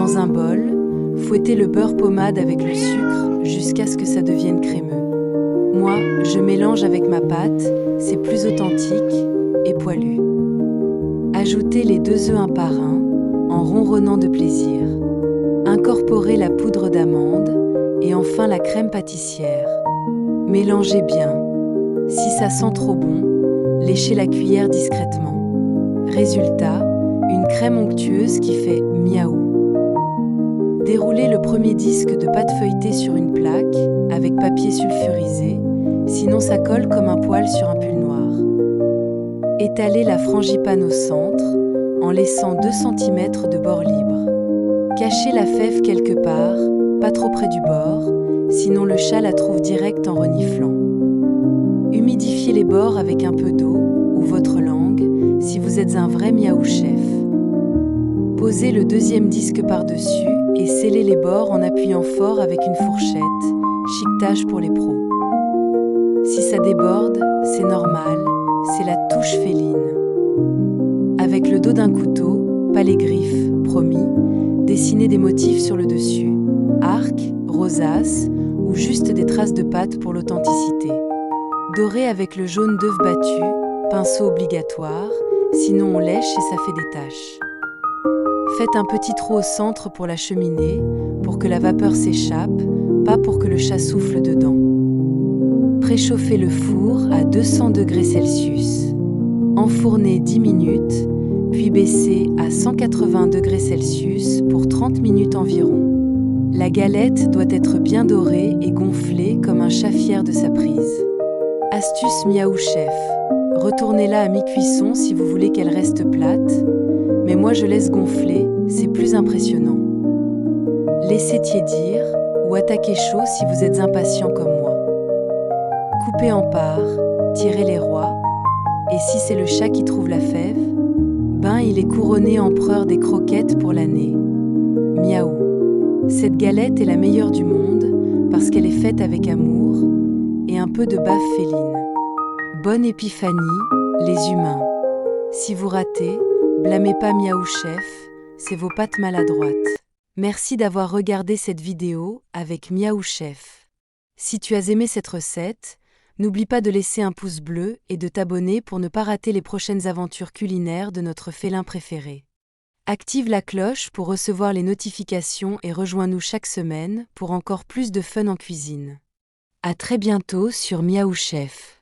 Dans un bol, fouettez le beurre pommade avec le sucre jusqu'à ce que ça devienne crémeux. Moi, je mélange avec ma pâte, c'est plus authentique et poilu. Ajoutez les 2 œufs un par un, en ronronnant de plaisir. Incorporez la poudre d'amande et enfin la crème pâtissière. Mélangez bien. Si ça sent trop bon, léchez la cuillère discrètement. Résultat, une crème onctueuse qui fait miaou. Déroulez le premier disque de pâte feuilletée sur une plaque avec papier sulfurisé, sinon ça colle comme un poil sur un pull noir. Étalez la frangipane au centre en laissant 2 cm de bord libre. Cachez la fève quelque part, pas trop près du bord, sinon le chat la trouve direct en reniflant. Humidifiez les bords avec un peu d'eau ou votre langue si vous êtes un vrai miaou chef. Posez le deuxième disque par-dessus et scellez les bords en appuyant fort avec une fourchette, chiquetage pour les pros. Si ça déborde, c'est normal, c'est la touche féline. Avec le dos d'un couteau, pas les griffes, promis, dessinez des motifs sur le dessus, arc, rosace ou juste des traces de pâte pour l'authenticité. Dorez avec le jaune d'œuf battu, pinceau obligatoire, sinon on lèche et ça fait des taches. Faites un petit trou au centre pour la cheminée, pour que la vapeur s'échappe, pas pour que le chat souffle dedans. Préchauffez le four à 200 degrés Celsius. Enfournez 10 minutes, puis baissez à 180 degrés Celsius pour 30 minutes environ. La galette doit être bien dorée et gonflée comme un chat fier de sa prise. Astuce miaou chef. Retournez-la à mi-cuisson si vous voulez qu'elle reste plate, mais moi je laisse gonfler, c'est plus impressionnant. Laissez tiédir ou attaquez chaud si vous êtes impatient comme moi. Coupez en parts, tirez les rois, et si c'est le chat qui trouve la fève, ben il est couronné empereur des croquettes pour l'année. Miaou. Cette galette est la meilleure du monde parce qu'elle est faite avec amour et un peu de bave féline. Bonne épiphanie, les humains. Si vous ratez, blâmez pas Miaou Chef, c'est vos pattes maladroites. Merci d'avoir regardé cette vidéo avec Miaou Chef. Si tu as aimé cette recette, n'oublie pas de laisser un pouce bleu et de t'abonner pour ne pas rater les prochaines aventures culinaires de notre félin préféré. Active la cloche pour recevoir les notifications et rejoins-nous chaque semaine pour encore plus de fun en cuisine. À très bientôt sur Miaou Chef.